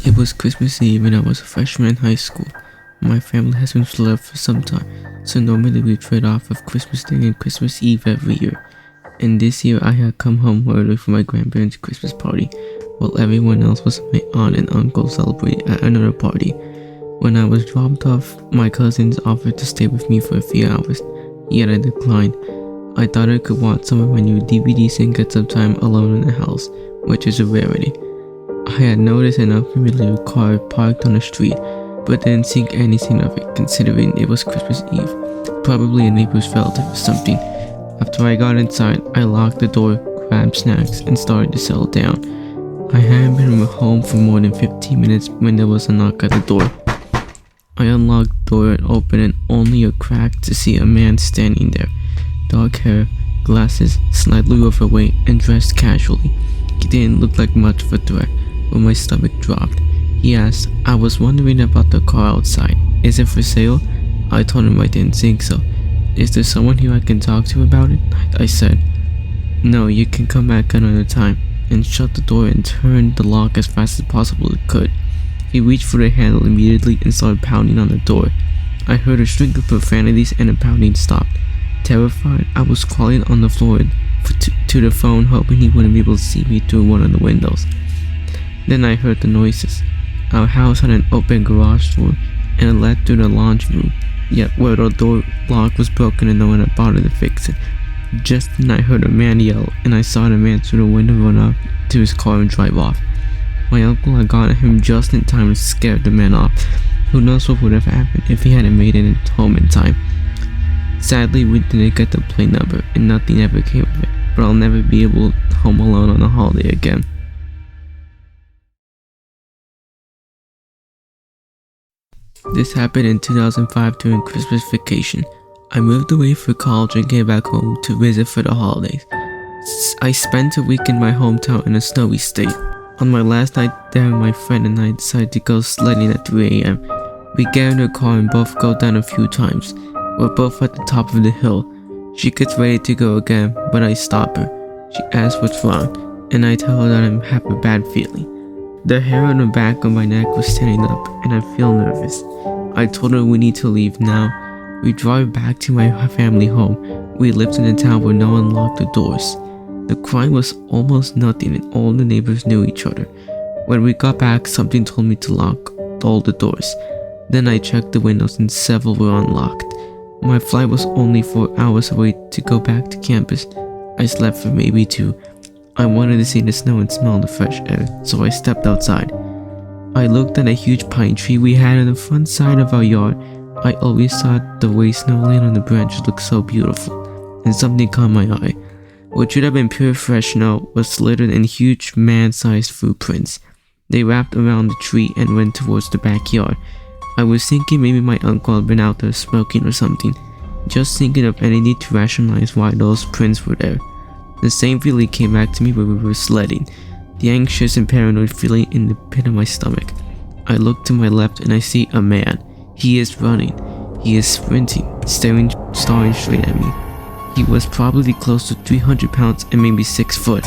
It was Christmas Eve and I was a freshman in high school. My family has been split up for some time, so normally we trade off of Christmas Day and Christmas Eve every year. And this year I had come home early for my grandparents' Christmas party, while everyone else was at my aunt and uncle celebrating at another party. When I was dropped off, my cousins offered to stay with me for a few hours, yet I declined. I thought I could watch some of my new DVDs and get some time alone in the house, which is a rarity. I had noticed an unfamiliar car parked on the street, but didn't think anything of it considering it was Christmas Eve, probably a neighbor's relative or something. After I got inside, I locked the door, grabbed snacks, and started to settle down. I hadn't been home for more than 15 minutes when there was a knock at the door. I unlocked the door and opened it only a crack to see a man standing there. Dark hair, glasses, slightly overweight, and dressed casually. He didn't look like much of a threat. When my stomach dropped, he asked, "I was wondering about the car outside. Is it for sale?" I told him I didn't think so. "Is there someone here I can talk to about it?" I said. "No, you can come back another time," and shut the door and turned the lock as fast as possible it could. He reached for the handle immediately and started pounding on the door. I heard a string of profanities and the pounding stopped. Terrified, I was crawling on the floor to the phone, hoping he wouldn't be able to see me through one of the windows. Then I heard the noises. Our house had an open garage door and it led to the laundry room, yet where the door lock was broken and no one had bothered to fix it. Just then I heard a man yell and I saw the man through the window run up to his car and drive off. My uncle had gotten him just in time to scare the man off. Who knows what would have happened if he hadn't made it home in time. Sadly, we didn't get the plate number and nothing ever came of it, but I'll never be able home alone on a holiday again. This happened in 2005 during Christmas vacation. I moved away for college and came back home to visit for the holidays. I spent a week in my hometown in a snowy state. On my last night there, my friend and I decided to go sledding at 3 a.m. We get in her car and both go down a few times. We're both at the top of the hill. She gets ready to go again, but I stop her. She asks what's wrong, and I tell her that I have a bad feeling. The hair on the back of my neck was standing up, and I feel nervous. I told her we need to leave now. We drive back to my family home. We lived in a town where no one locked the doors. The crime was almost nothing and all the neighbors knew each other. When we got back, something told me to lock all the doors. Then I checked the windows and several were unlocked. My flight was only 4 hours away to go back to campus. I slept for maybe 2. I wanted to see the snow and smell the fresh air, so I stepped outside. I looked at a huge pine tree we had on the front side of our yard. I always thought the way snow laid on the branches looked so beautiful, and something caught my eye. What should have been pure fresh snow was littered in huge man-sized footprints. They wrapped around the tree and went towards the backyard. I was thinking maybe my uncle had been out there smoking or something, just thinking of anything to rationalize why those prints were there. The same feeling came back to me when we were sledding, the anxious and paranoid feeling in the pit of my stomach. I look to my left and I see a man. He is running. He is sprinting, staring straight at me. He was probably close to 300 pounds and maybe 6 foot,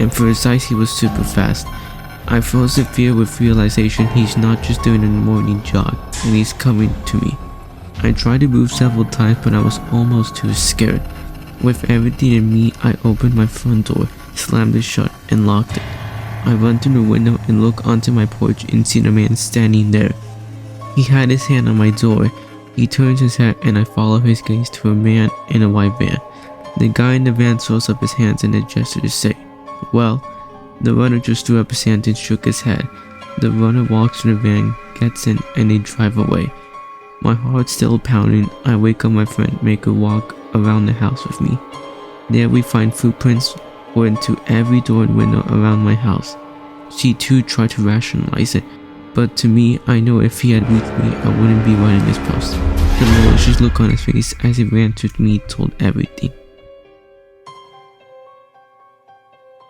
and for his size he was super fast. I froze in fear with realization he's not just doing a morning jog, and he's coming to me. I tried to move several times but I was almost too scared. With everything in me, I opened my front door, slammed it shut, and locked it. I run through the window and look onto my porch and see the man standing there. He had his hand on my door. He turns his head and I follow his gaze to a man in a white van. The guy in the van throws up his hands in a gesture to say, "Well." The runner just threw up his hand and shook his head. The runner walks to the van, gets in, and they drive away. My heart's still pounding. I wake up my friend, make her walk around the house with me. There we find footprints went to every door and window around my house. She too tried to rationalize it, but to me, I know if he had reached me, I wouldn't be writing this post. The malicious look on his face as he ran to me told everything.